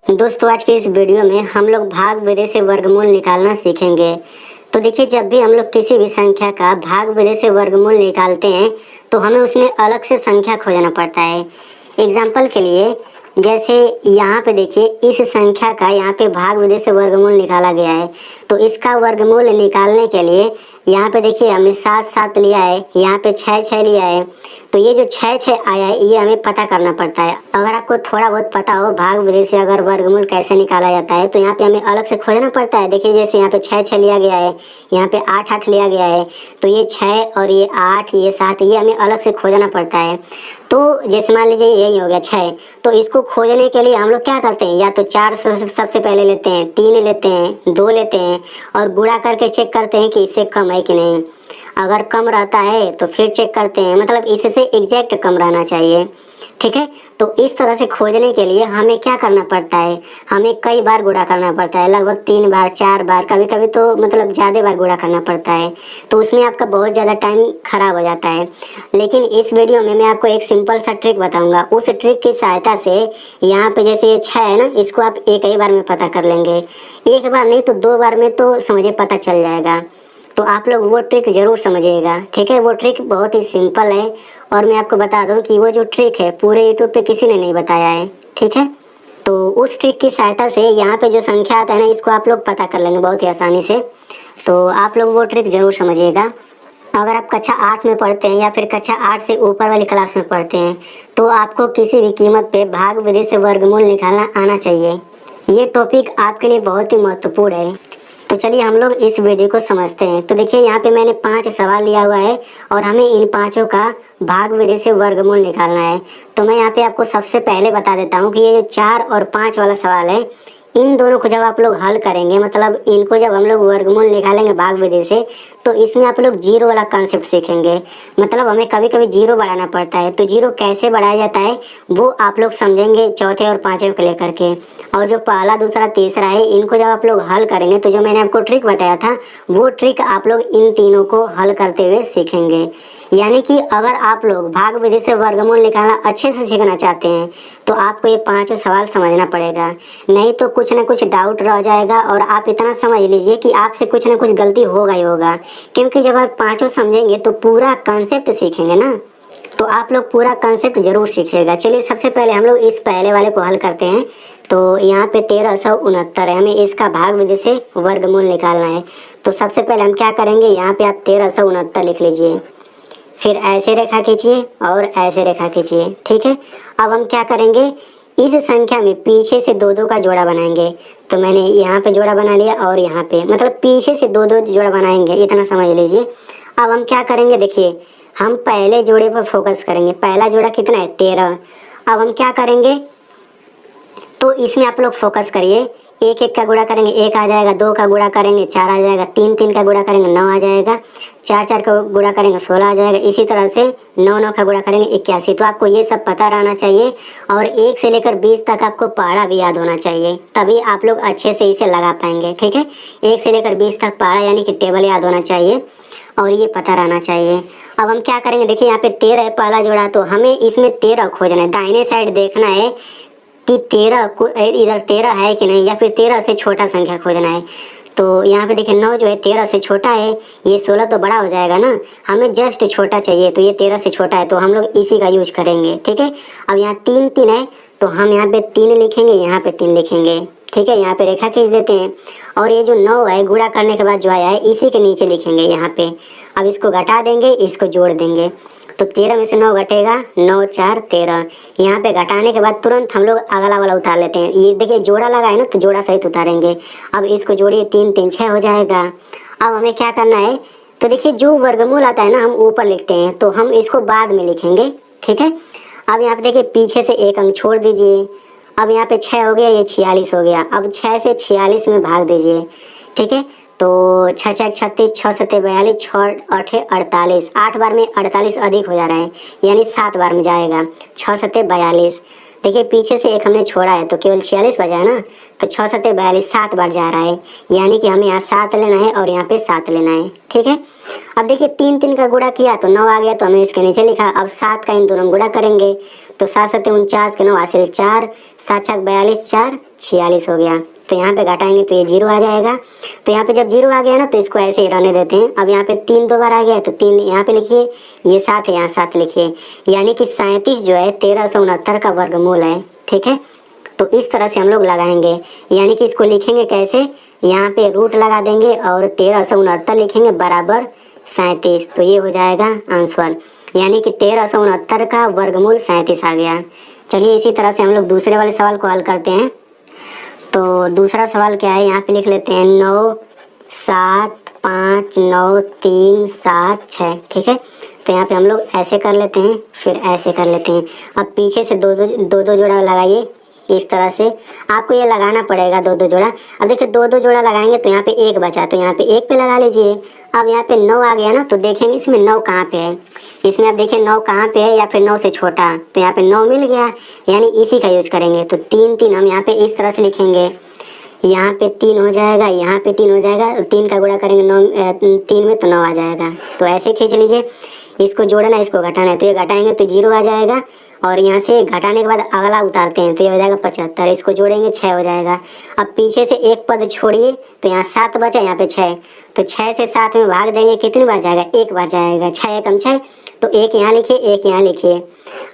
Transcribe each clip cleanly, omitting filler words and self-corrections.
दोस्तों आज के इस वीडियो में हम लोग भाग विधि से वर्गमूल निकालना सीखेंगे। तो देखिए, जब भी हम लोग किसी भी संख्या का भाग विधि से वर्गमूल निकालते हैं तो हमें उसमें अलग से संख्या खोजना पड़ता है। एग्जाम्पल के लिए जैसे यहाँ पे देखिए, इस संख्या का यहाँ पे भाग विधि से वर्गमूल निकाला गया है। तो इसका वर्गमूल निकालने के लिए यहाँ पे देखिए हमने 7 लिया है, यहाँ पे 6 लिया है। तो ये जो 6 आया है ये हमें पता करना पड़ता है। अगर आपको थोड़ा बहुत पता हो भाग विधि से अगर वर्गमूल कैसे निकाला जाता है तो यहाँ पे हमें अलग से खोजना पड़ता है। देखिए जैसे यहाँ पे 6 लिया गया है, यहाँ पे 8 लिया गया है। तो ये 6 और ये 8 ये 7 ये हमें अलग से खोजना पड़ता है। तो जैसे मान लीजिए यही हो गया 6, तो इसको खोजने के लिए हम लोग क्या करते हैं, या तो 4 सबसे पहले लेते हैं, 3 लेते हैं, 2 लेते हैं और गुणा करके चेक करते हैं कि इससे कम है कि नहीं। अगर कम रहता है तो फिर चेक करते हैं, मतलब इससे एग्जैक्ट कम रहना चाहिए। ठीक है, तो इस तरह से खोजने के लिए हमें क्या करना पड़ता है, हमें कई बार गुणा करना पड़ता है, लगभग 3 बार 4 बार, कभी कभी तो मतलब ज़्यादा बार गुणा करना पड़ता है। तो उसमें आपका बहुत ज़्यादा टाइम खराब हो जाता है। लेकिन इस वीडियो में मैं आपको एक सिंपल सा ट्रिक बताऊंगा। उस ट्रिक की सहायता से यहाँ पे जैसे ये 6 है ना, इसको आप एक ही बार में पता कर लेंगे। एक बार नहीं तो 2 बार में तो समझिए पता चल जाएगा। तो आप लोग वो ट्रिक ज़रूर समझिएगा। ठीक है, वो ट्रिक बहुत ही सिंपल है और मैं आपको बता दूं कि वो जो ट्रिक है पूरे यूट्यूब पे किसी ने नहीं बताया है। ठीक है, तो उस ट्रिक की सहायता से यहाँ पे जो संख्या आता है ना, इसको आप लोग पता कर लेंगे बहुत ही आसानी से। तो आप लोग वो ट्रिक ज़रूर समझिएगा। अगर आप कक्षा 8 में पढ़ते हैं या फिर कक्षा 8 से ऊपर वाली क्लास में पढ़ते हैं तो आपको किसी भी कीमत पे भाग विधि से वर्गमूल निकालना आना चाहिए। ये टॉपिक आपके लिए बहुत ही महत्वपूर्ण है। तो चलिए हम लोग इस वीडियो को समझते हैं। तो देखिए यहाँ पे मैंने 5 सवाल लिया हुआ है और हमें इन 5 का भाग विधि से वर्गमूल निकालना है। तो मैं यहाँ पे आपको सबसे पहले बता देता हूँ कि ये जो 4 और 5 वाला सवाल है, इन दोनों को जब आप लोग हल करेंगे, मतलब इनको जब हम लोग वर्गमूल निकालेंगे भाग विधि से, तो इसमें आप लोग जीरो वाला कॉन्सेप्ट सीखेंगे। मतलब हमें कभी कभी जीरो बढ़ाना पड़ता है, तो जीरो कैसे बढ़ाया जाता है वो आप लोग समझेंगे चौथे और पाँचवें को लेकर के। और जो पहला दूसरा तीसरा है, इनको जब आप लोग हल करेंगे तो जो मैंने आपको ट्रिक बताया था वो ट्रिक आप लोग इन तीनों को हल करते हुए सीखेंगे। यानी कि अगर आप लोग भाग विधि से वर्गमूल निकालना अच्छे से सीखना चाहते हैं तो आपको ये 5 सवाल समझना पड़ेगा, नहीं तो कुछ ना कुछ डाउट रह जाएगा। और आप इतना समझ लीजिए कि आपसे कुछ ना कुछ गलती होगा ही होगा, क्योंकि जब आप 5 समझेंगे तो पूरा कॉन्सेप्ट सीखेंगे ना। तो आप लोग पूरा कॉन्सेप्ट जरूर सीखिएगा। चलिए सबसे पहले हम लोग इस पहले वाले को हल करते हैं। तो यहाँ पे 1369 है, हमें इसका भाग विधि से वर्गमूल निकालना है। तो सबसे पहले हम क्या करेंगे, यहाँ पे आप 1369 लिख लीजिए, फिर ऐसे रेखा खींचिए और ऐसे रेखा खींचिए। ठीक है, अब हम क्या करेंगे, इस संख्या में पीछे से 2-2 का जोड़ा बनाएंगे। तो मैंने यहाँ पे जोड़ा बना लिया और यहाँ पे, मतलब पीछे से 2-2 जोड़ा बनाएंगे, इतना समझ लीजिए। अब हम क्या करेंगे, देखिए हम पहले जोड़े पर फोकस करेंगे। पहला जोड़ा कितना है, 13। अब हम क्या करेंगे, तो इसमें आप लोग फोकस करिए। 1-1 का गुणा करेंगे 1 आ जाएगा, 2 का गुणा करेंगे 4 आ जाएगा, 3-3 का गुणा करेंगे 9 आ जाएगा, 4-4 का गुणा करेंगे 16 आ जाएगा। इसी तरह से 9-9 का गुणा करेंगे 81। तो आपको ये सब पता रहना चाहिए और 1 से लेकर 20 तक आपको पहाड़ा भी याद होना चाहिए, तभी आप लोग अच्छे से इसे लगा पाएंगे। ठीक है, 1 से लेकर 20 तक पहाड़ा यानी कि टेबल याद होना चाहिए और ये पता रहना चाहिए। अब हम क्या करेंगे, देखिए यहाँ पे 13 है पहला जोड़ा, तो हमें इसमें 13 खोजना है। दाहिने साइड देखना है कि 13 को इधर 13 है कि नहीं, या फिर 13 से छोटा संख्या खोजना है। तो यहाँ पे देखिए 9 जो है 13 से छोटा है, ये 16 तो बड़ा हो जाएगा ना, हमें जस्ट छोटा चाहिए। तो ये 13 से छोटा है तो हम लोग इसी का यूज करेंगे। ठीक है, अब यहाँ 3-3 है तो हम यहाँ पे 3 लिखेंगे, यहाँ पे 3 लिखेंगे। ठीक है, यहाँ पे रेखा खींच देते हैं और ये जो 9 है गुणा करने के बाद जो आया है इसी के नीचे लिखेंगे यहाँ पे। अब इसको घटा देंगे, इसको जोड़ देंगे। तो 13 में से 9 घटेगा, 9-4 13। यहाँ पे घटाने के बाद तुरंत हम लोग अगला वाला उतार लेते हैं। ये देखिए जोड़ा लगा है ना, तो जोड़ा सहित उतारेंगे। अब इसको जोड़िए, 3-3 6 हो जाएगा। अब हमें क्या करना है, तो देखिए जो वर्गमूल आता है ना हम ऊपर लिखते हैं, तो हम इसको बाद में लिखेंगे। ठीक है, अब यहाँ पे देखिए पीछे से 1 अंक छोड़ दीजिए। अब यहाँ पे 6 हो गया, ये 46 हो गया। अब 6 से 46 में भाग दीजिए। ठीक है, तो 6-4 36, 6-7 42, 6-8 48, 8 बार में 48 अधिक हो जा रहा है, यानी 7 बार में जाएगा। 6-7 42, देखिए पीछे से 1 हमने छोड़ा है तो केवल 46 बचा है ना, तो 6-7 42 7 बार जा रहा है, यानी कि हमें यहाँ 7 लेना है और यहाँ पे 7 लेना है। ठीक है, अब देखिए 3-3 का गुणा किया तो 9 आ गया, तो हमने इसके नीचे लिखा। अब 7 का इन दोनों गुणा करेंगे तो 7-7 49 के 9 हासिल 4, 7 छक 42, 4 46 हो गया। तो यहाँ पे घटाएंगे तो ये 0 आ जाएगा। तो यहाँ पे जब 0 आ गया ना तो इसको ऐसे ही रहने देते हैं। अब यहाँ पे 3 दो बार आ गया तो 3 यहाँ पे लिखिए, ये 7 है यहाँ 7 लिखिए, यानी कि 37 जो है 1369 का वर्गमूल है। ठीक है, तो इस तरह से हम लोग लगाएंगे, यानी कि इसको लिखेंगे कैसे, यहाँ पे रूट लगा देंगे और 1369 लिखेंगे बराबर 37। तो ये हो जाएगा आंसर, यानी कि 1369 का वर्गमूल 37 आ गया। चलिए इसी तरह से हम लोग दूसरे वाले सवाल को हल करते हैं। तो दूसरा सवाल क्या है, यहाँ पे लिख लेते हैं 9 7 5 9 3 7 6। ठीक है, तो यहाँ पे हम लोग ऐसे कर लेते हैं, फिर ऐसे कर लेते हैं। अब पीछे से दो जोड़ा लगाइए, इस तरह से आपको ये लगाना पड़ेगा 2 जोड़ा। अब देखिए 2 जोड़ा लगाएंगे तो यहाँ पे 1 बचा, तो यहाँ पे 1 पे लगा लीजिए। अब यहाँ पे 9 आ गया ना, तो देखेंगे इसमें 9 कहाँ पे है, इसमें अब देखिए 9 कहाँ पे है, या फिर 9 से छोटा, तो यहाँ पे 9 मिल गया, यानी इसी का यूज करेंगे। तो 3 3 हम यहाँ पे इस तरह से लिखेंगे, यहाँ पे 3 हो जाएगा, यहाँ पे 3 हो जाएगा, 3 का गुणा करेंगे 9 3 में तो 9 आ जाएगा। तो ऐसे खींच लीजिए, इसको जोड़ना इसको घटाना है, तो ये घटाएंगे तो 0 आ जाएगा, और यहाँ से घटाने के बाद अगला उतारते हैं तो ये हो जाएगा 75, इसको जोड़ेंगे 6 हो जाएगा। अब पीछे से एक पद छोड़िए, तो यहाँ 7 बचा, यहाँ पे 6, तो 6 से 7 में भाग देंगे, कितनी बार जाएगा, 1 बार जाएगा, 6 एकम 6, तो 1 यहाँ लिखिए 1 यहाँ लिखिए।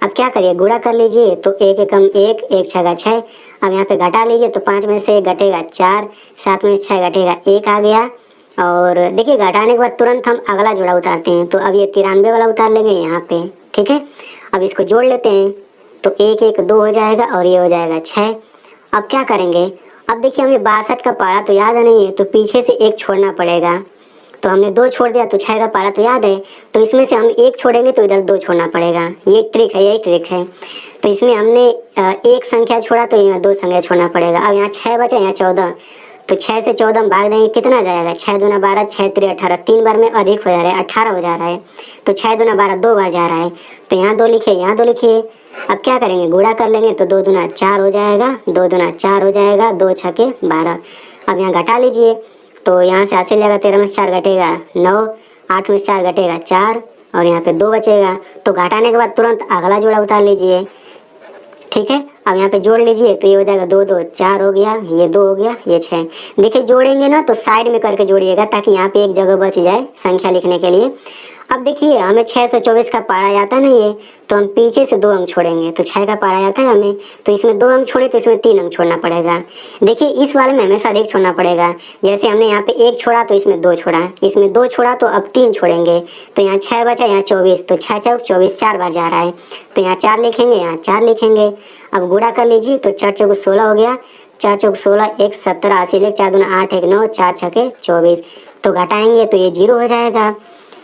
अब क्या करिए, गुणा कर लीजिए, तो 1 एकम 1 1 छगा 6। अब यहाँ पे घटा लीजिए, तो 5 में से घटेगा 4, 7 में 6 घटेगा 1 आ गया। और देखिए घटाने के बाद तुरंत हम अगला जोड़ा उतारते हैं, तो अब ये 93 वाला उतार लेंगे यहाँ पे। ठीक है, अब इसको जोड़ लेते हैं, तो 1 1 2 हो जाएगा, और ये हो जाएगा 6। अब क्या करेंगे, अब देखिए हमें 62 का पारा तो याद नहीं है, तो पीछे से 1 छोड़ना पड़ेगा। तो हमने 2 छोड़ दिया, तो 6 का पारा तो याद है, तो इसमें से हम 1 छोड़ेंगे तो इधर 2 छोड़ना पड़ेगा। ये ट्रिक है, यही ट्रिक है। तो इसमें हमने 1 संख्या छोड़ा, तो यहाँ 2 संख्या छोड़ना पड़ेगा। अब यहाँ 6 बचा, यहाँ 14, तो 6 से 14 में भाग देंगे, कितना जाएगा, 6 दूना 12 6 3 18, 3 बार में अधिक हो जा रहा है, 18 हो जा रहा है। तो 6 दूना 12 2 बार जा रहा है, तो यहाँ 2 लिखिए, यहाँ 2 लिखिए। अब क्या करेंगे, गुणा कर लेंगे, तो 2 दूना 4 हो जाएगा, 2 दूना 4 हो जाएगा, 2 छके 12। अब यहाँ घटा लीजिए, तो यहाँ से हासिल जाएगा, 13 में से 4 घटेगा 9, 8 में से 4 घटेगा 4, और यहाँ पे 2 बचेगा। तो घटाने के बाद तुरंत अगला जोड़ा उतार लीजिए। ठीक है, अब यहाँ पे जोड़ लीजिए, तो ये हो जाएगा 2 2 4 हो गया, ये 2 हो गया, ये 6। देखिए जोड़ेंगे ना तो साइड में करके जोड़िएगा, ताकि यहाँ पे एक जगह बच जाए संख्या लिखने के लिए। अब देखिए हमें 624 का पारा आता नहीं है, तो हम पीछे से 2 अंक छोड़ेंगे, तो 6 का पारा आता है हमें, तो इसमें 2 अंक छोड़े तो इसमें 3 अंक छोड़ना पड़ेगा। देखिए इस वाले में हमेशा अधिक छोड़ना पड़ेगा, जैसे हमने यहाँ पे 1 छोड़ा तो इसमें 2 छोड़ा, इसमें 2 छोड़ा तो अब 3 छोड़ेंगे, तो यहाँ 6 बचा, यहाँ 24, तो 6 चौक 24 4 बार जा रहा है, तो यहाँ 4 लिखेंगे, यहाँ 4 लिखेंगे। अब गुणा कर लीजिए, तो 4 चौक 16 हो गया, 4 चौक 16 1 17 80 लिख, 4 दूना 8 1 9 4 छके 24। तो घटाएंगे तो ये 0 हो जाएगा।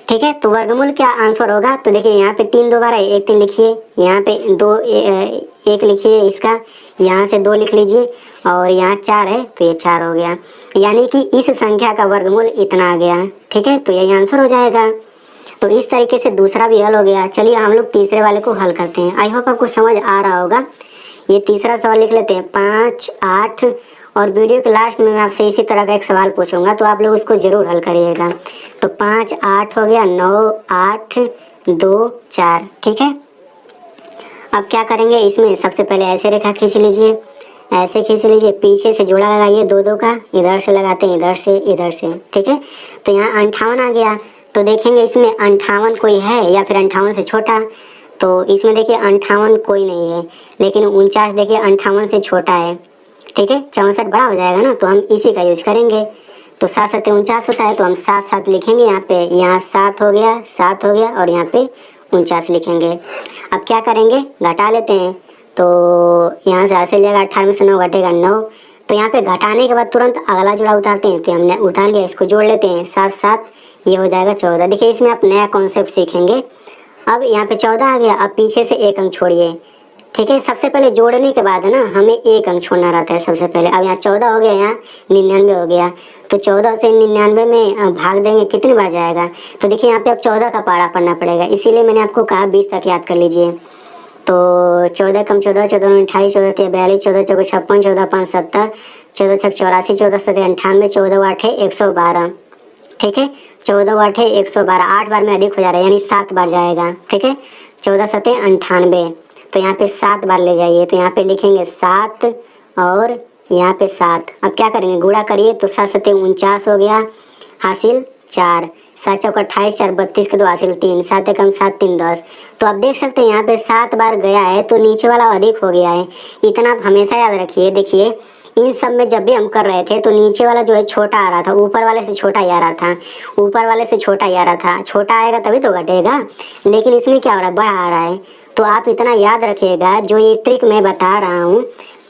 ठीक है, तो वर्गमूल क्या आंसर होगा, तो देखिए यहाँ पे 3 2 बार है, 1 3 लिखिए, यहाँ पे 2 1 लिखिए, इसका यहाँ से 2 लिख लीजिए, और यहाँ 4 है तो ये 4 हो गया, यानी कि इस संख्या का वर्गमूल इतना आ गया। ठीक है, तो यही आंसर हो जाएगा। तो इस तरीके से दूसरा भी हल हो गया। चलिए हम लोग तीसरे वाले को हल करते हैं। आई होप आपको समझ आ रहा होगा। ये तीसरा सवाल लिख लेते हैं 5 8, और वीडियो के लास्ट में मैं आपसे इसी तरह का एक सवाल पूछूंगा, तो आप लोग उसको ज़रूर हल करिएगा। तो 5 8 हो गया, 9 8 2 4। ठीक है, अब क्या करेंगे, इसमें सबसे पहले ऐसे रेखा खींच लीजिए, ऐसे खींच लीजिए, पीछे से जोड़ा लगाइए 2 2 का, इधर से लगाते हैं, इधर से इधर से। ठीक है, तो यहाँ 58 आ गया, तो देखेंगे इसमें 58 कोई है या फिर 58 से छोटा, तो इसमें देखिए 58 कोई नहीं है, लेकिन 49 देखिए 58 से छोटा है। ठीक है, 64 बड़ा हो जाएगा ना, तो हम इसी का यूज करेंगे। तो 7 7 49 होता है, तो हम 7 7 लिखेंगे, यहाँ पे यहाँ 7 हो गया 7 हो गया, और यहाँ पे 49 लिखेंगे। अब क्या करेंगे, घटा लेते हैं, तो यहाँ से हासिल जाएगा 18 में से 9 घटेगा 9, तो यहाँ पे घटाने के बाद तुरंत अगला जोड़ा उतारते हैं, तो हमने उतार लिया, इसको जोड़ लेते हैं 7 7, ये हो जाएगा 14। देखिए इसमें आप नया कॉन्सेप्ट सीखेंगे। अब यहाँ पे 14 आ गया, अब पीछे से 1 अंक छोड़िए। ठीक है, सबसे पहले जोड़ने के बाद ना हमें 1 अंक छोड़ना रहता है सबसे पहले। अब यहाँ 14 हो गया, यहाँ 99 हो गया, तो 14 से 99 में भाग देंगे, कितनी बार जाएगा, तो देखिए यहाँ पे अब 14 का पारा पढ़ना पड़ेगा, इसीलिए मैंने आपको कहा 20 तक याद कर लीजिए। तो 14 कम 14 14 28 14 3 42 14 चौको 56 14 5 70 14 छक 84 14 7 98 14 8 112। ठीक है, 14 8 112, 8 बार में अधिक हो जा रहा है, यानी 7 बार जाएगा। ठीक है, 14 7 98, तो यहाँ पे 7 बार ले जाइए, तो यहाँ पे लिखेंगे 7 और यहाँ पे 7। अब क्या करेंगे, गुणा करिए तो 7 7 49 हो गया, हासिल 4, 7 चौक 28, 4 32 के 2 हासिल 3, 7 एकम 7 3 10। तो आप देख सकते हैं यहाँ पे 7 बार गया है तो नीचे वाला अधिक हो गया है। इतना आप हमेशा याद रखिए। देखिए इन सब में जब भी हम कर रहे थे तो नीचे वाला जो है छोटा आ रहा था, ऊपर वाले से छोटा ही आ रहा था, ऊपर वाले से छोटा ही आ रहा था। छोटा आएगा तभी तो घटेगा, लेकिन इसमें क्या हो रहा है, बड़ा आ रहा है। तो आप इतना याद रखिएगा, जो ये ट्रिक मैं बता रहा हूँ,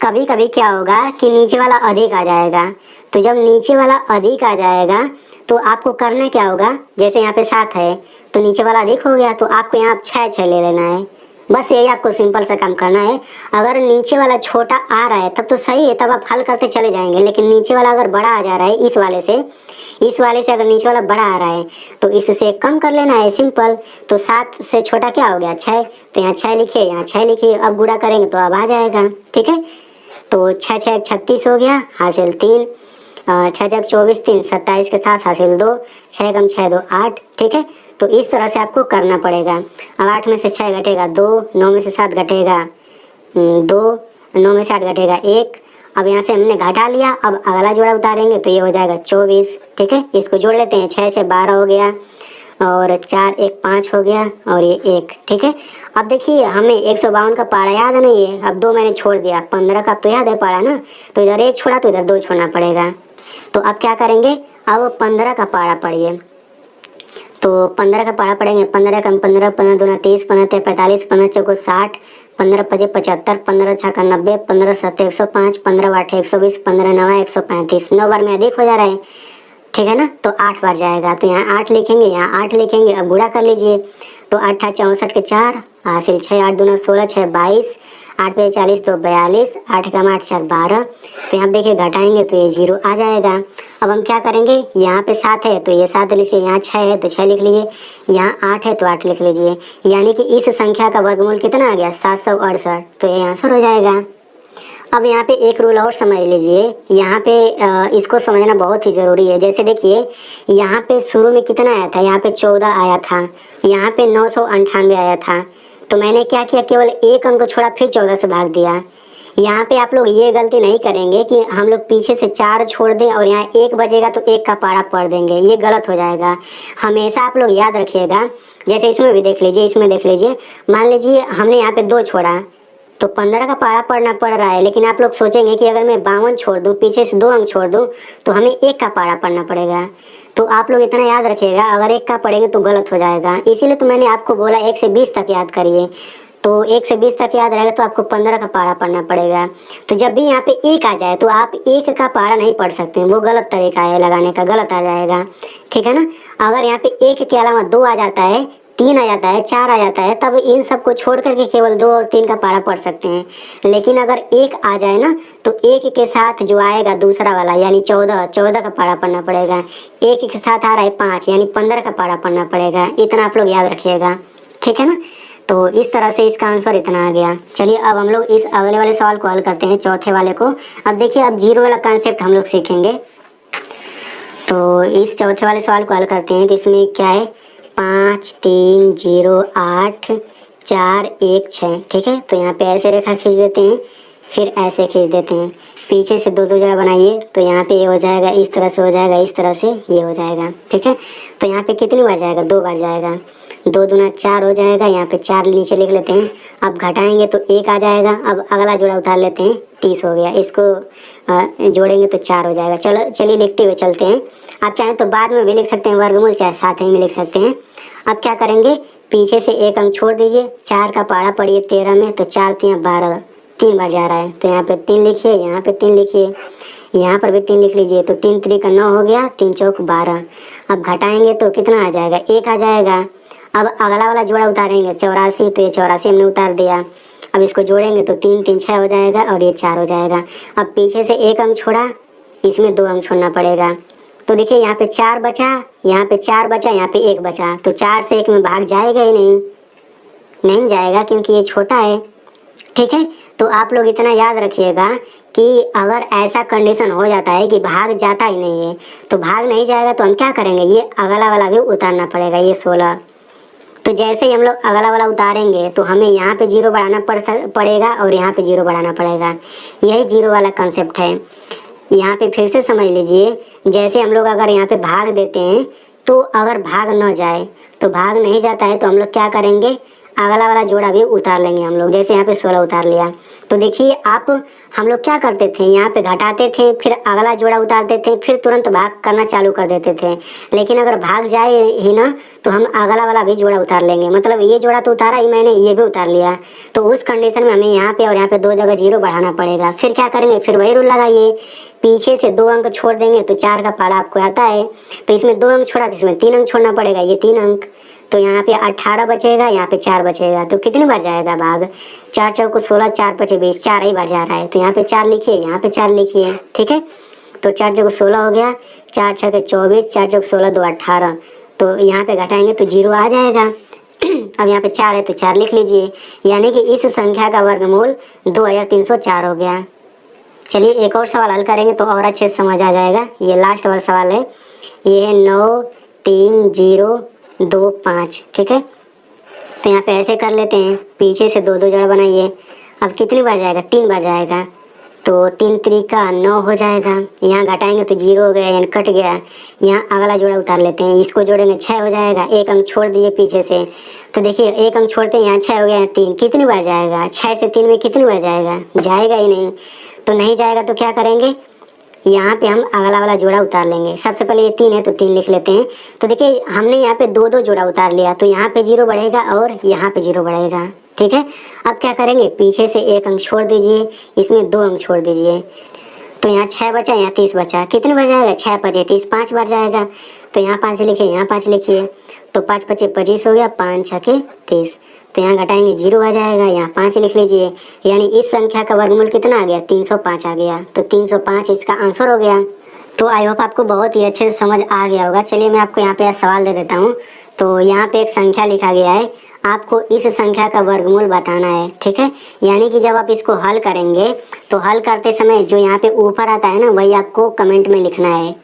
कभी कभी क्या होगा कि नीचे वाला अधिक आ जाएगा। तो जब नीचे वाला अधिक आ जाएगा तो आपको करना क्या होगा, जैसे यहाँ पे 7 है तो नीचे वाला अधिक हो गया, तो आपको यहाँ 6 ले लेना है। बस यही आपको सिंपल सा काम करना है। अगर नीचे वाला छोटा आ रहा है तब तो सही है, तब आप हल करते चले जाएंगे। लेकिन नीचे वाला अगर बड़ा आ जा रहा है इस वाले से अगर नीचे वाला बड़ा आ रहा है तो इससे कम कर लेना है, सिंपल। तो 7 से छोटा क्या हो गया, 6। तो यहाँ 6 लिखिए, यहाँ 6 लिखिए। अब गुणा करेंगे तो अब आ जाएगा, ठीक है। तो 6 6 36 हो गया, हासिल 3, 6 जग 24 3 27 के साथ हासिल 2, 6 एकम 6 2 8, ठीक है। तो इस तरह से आपको करना पड़ेगा। अब 8 में से 6 घटेगा 2, 9 में से 7 घटेगा 2, 9 में से 8 घटेगा 1। अब यहाँ से हमने घटा लिया, अब अगला जोड़ा उतारेंगे तो ये हो जाएगा 24, ठीक है। इसको जोड़ लेते हैं, 6 6 12 हो गया और 4 1 5 हो गया और ये 1, ठीक है। अब देखिए हमें 152 का पारा याद है ना, ये अब 2 मैंने छोड़ दिया, 15 का तो याद है पारा ना, तो इधर 1 छोड़ा तो इधर 2 छोड़ना पड़ेगा। तो अब क्या करेंगे, अब 15 का पारा पढ़िए। तो 15 का पारा पढ़ेंगे, 15 कम 15, 15 दूना 30, 15 ते 45, 15 चौको 60, 15 पचे 75, 15 छक्का 90, 15 सत्ते 105, 15 आठे 120, 15 नवा 135। 9 बार में अधिक हो जा रहा है, ठीक है ना। तो 8 बार जाएगा, तो यहाँ 8 लिखेंगे, यहाँ 8 लिखेंगे। अब गुणा कर लीजिए, तो 8 64 के 4 हासिल 6, 8 दूना 16, 6 22, 8 पे 40 2 42, 8 कम 8 4 12। तो यहाँ देखिए घटाएंगे तो ये 0 आ जाएगा। अब हम क्या करेंगे, यहाँ पे 7 है तो ये 7 लिखिए, यहाँ 6 है तो 6 लिख लीजिए, यहाँ 8 है तो 8 लिख लीजिए। यानी कि इस संख्या का वर्गमूल कितना आ गया, 768। तो ये आंसर हो जाएगा। अब यहाँ पे एक रूल और समझ लीजिए, यहाँ पे इसको समझना बहुत ही ज़रूरी है। जैसे देखिए यहाँ पे शुरू में कितना आया था, यहाँ पे 14 आया था, यहाँ पे 998 आया था। तो मैंने क्या किया, केवल एक अंक छोड़ा फिर 14 से भाग दिया। यहाँ पे आप लोग ये गलती नहीं करेंगे कि हम लोग पीछे से 4 छोड़ दें और यहाँ 1 बजेगा तो 1 का पारा पढ़ देंगे, ये गलत हो जाएगा। हमेशा आप लोग याद रखिएगा। जैसे इसमें भी देख लीजिए, इसमें देख लीजिए, मान लीजिए हमने यहाँ पे 2 छोड़ा तो 15 का पारा पढ़ना पड़ रहा है, लेकिन आप लोग सोचेंगे कि अगर मैं 52 छोड़ दूं, पीछे से 2 अंक छोड़ दूं तो हमें 1 का पारा पढ़ना पड़ेगा। तो आप लोग इतना याद रखिएगा, अगर 1 का पढ़ेंगे तो गलत हो जाएगा। इसीलिए तो मैंने आपको बोला 1 से 20 तक याद करिए। तो 1 से 20 तक याद रहेगा तो आपको 15 का पारा पढ़ना पड़ेगा। तो जब भी यहाँ पे 1 आ जाए तो आप 1 का पारा नहीं पढ़ सकते, वो गलत तरीका है लगाने का, गलत आ जाएगा, ठीक है ना। अगर यहाँ पे 1 के अलावा 2 आ जाता है, 3 आ जाता है, 4 आ जाता है, तब इन सबको छोड़ करके केवल 2 और 3 का पारा पढ़ सकते हैं। लेकिन अगर 1 आ जाए ना तो 1 के साथ जो आएगा दूसरा वाला यानी 14 का पारा पढ़ना पड़ेगा। 1 के साथ आ रहा है 5 यानी 15 का पारा पढ़ना पड़ेगा। इतना आप लोग याद रखिएगा, ठीक है ना। तो इस तरह से इसका आंसर इतना आ गया। चलिए अब हम लोग इस अगले वाले सवाल को हल करते हैं, चौथे वाले को। अब देखिए अब जीरो वाला कॉन्सेप्ट हम लोग सीखेंगे। तो इस चौथे वाले सवाल को हल करते हैं। तो इसमें क्या है, 5 3 0 8 4 1 6, ठीक है। तो यहाँ पे ऐसे रेखा खींच देते हैं, फिर ऐसे खींच देते हैं, पीछे से 2 2 जड़ा बनाइए। तो यहाँ पे ये हो जाएगा, इस तरह से हो जाएगा, इस तरह से ये हो जाएगा, ठीक है। तो यहाँ पे कितनी बार जाएगा, 2 बार जाएगा। 2 दूना 4 हो जाएगा, यहाँ पे 4 नीचे लिख लेते हैं। अब घटाएंगे तो 1 आ जाएगा। अब अगला जोड़ा उतार लेते हैं, 30 हो गया। इसको जोड़ेंगे तो 4 हो जाएगा। चलो चलिए लिखते हुए चलते हैं। आप चाहें तो बाद में भी लिख सकते हैं वर्गमूल, चाहे साथ ही में लिख सकते हैं। अब क्या करेंगे, पीछे से 1 अंक छोड़ दीजिए, 4 का पारा पढ़िए 13 में, तो 4 3 12, 3 बार जा रहा है। तो यहाँ पे 3 लिखिए, यहाँ पे 3 लिखिए, यहाँ पर भी 3 लिख लीजिए। तो 3 3 का 9 हो गया, 3 चौक 12। अब घटाएंगे तो कितना आ जाएगा, 1 आ जाएगा। अब अगला वाला जोड़ा उतारेंगे 84, तो ये 84 हमने उतार दिया। अब इसको जोड़ेंगे तो 3 3 6 हो जाएगा और ये 4 हो जाएगा। अब पीछे से 1 अंक छोड़ा, इसमें 2 अंक छोड़ना पड़ेगा। तो देखिए यहाँ पे 4 बचा, यहाँ पे 4 बचा, यहाँ पे 1 बचा। तो 4 से 1 में भाग जाएगा ही नहीं जाएगा क्योंकि ये छोटा है, ठीक है। तो आप लोग इतना याद रखिएगा कि अगर ऐसा कंडीशन हो जाता है कि भाग जाता ही नहीं है, तो भाग नहीं जाएगा तो हम क्या करेंगे, ये अगला वाला भी उतारना पड़ेगा, ये 16। तो तो जैसे ही हम लोग अगला वाला उतारेंगे तो हमें यहाँ पे जीरो बढ़ाना पड़ेगा और यहाँ पे जीरो बढ़ाना पड़ेगा। यही जीरो वाला कंसेप्ट है। यहाँ पे फिर से समझ लीजिए, जैसे हम लोग अगर यहाँ पे भाग देते हैं तो अगर भाग न जाए तो भाग नहीं जाता है तो हम लोग क्या करेंगे, अगला वाला जोड़ा भी उतार लेंगे हम लोग। जैसे यहाँ पे 16 उतार लिया तो देखिए आप, हम लोग क्या करते थे, यहाँ पे घटाते थे, फिर अगला जोड़ा उतारते थे, फिर तुरंत भाग करना चालू कर देते थे। लेकिन अगर भाग जाए ही ना तो हम अगला वाला भी जोड़ा उतार लेंगे। मतलब ये जोड़ा तो उतारा ही मैंने, ये भी उतार लिया, तो उस कंडीशन में हमें यहाँ पे और यहाँ पे 2 जगह जीरो बढ़ाना पड़ेगा। फिर क्या करेंगे, फिर वही रूल लगाइए, पीछे से 2 अंक छोड़ देंगे तो 4 का पारा आपको आता है। तो इसमें 2 अंक छोड़ा तो इसमें 3 अंक छोड़ना पड़ेगा, ये 3 अंक। तो यहाँ पे 18 बचेगा, यहाँ पे 4 बचेगा। तो कितनी बार जाएगा भाग, 4 चौको 16, 4 पचे 20, 4 ही बार जा रहा है। तो यहाँ पे 4 लिखिए, यहाँ पे 4 लिखिए, ठीक है। तो 4 चौको 16 हो गया, 4 छके 24, 4 चौको 16, 2 18। तो यहाँ पे घटाएंगे तो जीरो आ जाएगा। अब यहाँ पे 4 है तो 4 लिख लीजिए, यानी कि इस संख्या का वर्गमूल 2304 हो गया। चलिए एक और सवाल हल करेंगे तो और अच्छे से समझ आ जाएगा। ये लास्ट वाला सवाल है, ये है 930225, ठीक है। तो यहाँ पे ऐसे कर लेते हैं, पीछे से 2 2 जोड़ा बनाइए। अब कितनी बार जाएगा, 3 बार जाएगा। तो 3 त्रिका 9 हो जाएगा। यहाँ घटाएंगे तो जीरो हो गया, यानी कट गया। यहाँ अगला जोड़ा उतार लेते हैं, इसको जोड़ेंगे 6 हो जाएगा। 1 अंक छोड़ दिए पीछे से, तो देखिए 1 अंक छोड़ते हैं, यहाँ 6 हो गया, 3 कितनी बार जाएगा, 6 से 3 में कितनी बार जाएगा, जाएगा ही नहीं। तो नहीं जाएगा तो क्या करेंगे, यहाँ पे हम अगला वाला जोड़ा उतार लेंगे। सबसे पहले ये 3 है तो 3 लिख लेते हैं। तो देखिए हमने यहाँ पे 2 2 जोड़ा उतार लिया, तो यहाँ पे जीरो बढ़ेगा और यहाँ पे जीरो बढ़ेगा, ठीक है। अब क्या करेंगे, पीछे से 1 अंक छोड़ दीजिए, इसमें 2 अंक छोड़ दीजिए। तो यहाँ 6 बचा, यहाँ 30 बचा, कितने बार जाएगा, 6 पचे 30, 5 बार जाएगा। तो यहाँ 5 लिखिए, यहाँ 5 लिखिए। तो 5 पचे 25 हो गया, 5 छके 30। तो यहाँ घटाएंगे जीरो आ जाएगा, यहाँ 5 लिख लीजिए। यानी इस संख्या का वर्गमूल कितना आ गया, 305 आ गया। तो 305 इसका आंसर हो गया। तो आई होप आपको बहुत ही अच्छे से समझ आ गया होगा। चलिए मैं आपको यहाँ पे सवाल दे देता हूँ। तो यहाँ पे एक संख्या लिखा गया है, आपको इस संख्या का वर्गमूल बताना है, ठीक है। यानी कि जब आप इसको हल करेंगे तो हल करते समय जो यहाँ पे ऊपर आता है ना, वही आपको कमेंट में लिखना है।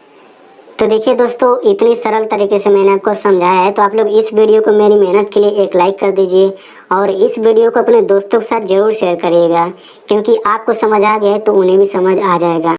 तो देखिए दोस्तों, इतनी सरल तरीके से मैंने आपको समझाया है। तो आप लोग इस वीडियो को मेरी मेहनत के लिए एक लाइक कर दीजिए और इस वीडियो को अपने दोस्तों के साथ ज़रूर शेयर करिएगा, क्योंकि आपको समझ आ गया है तो उन्हें भी समझ आ जाएगा।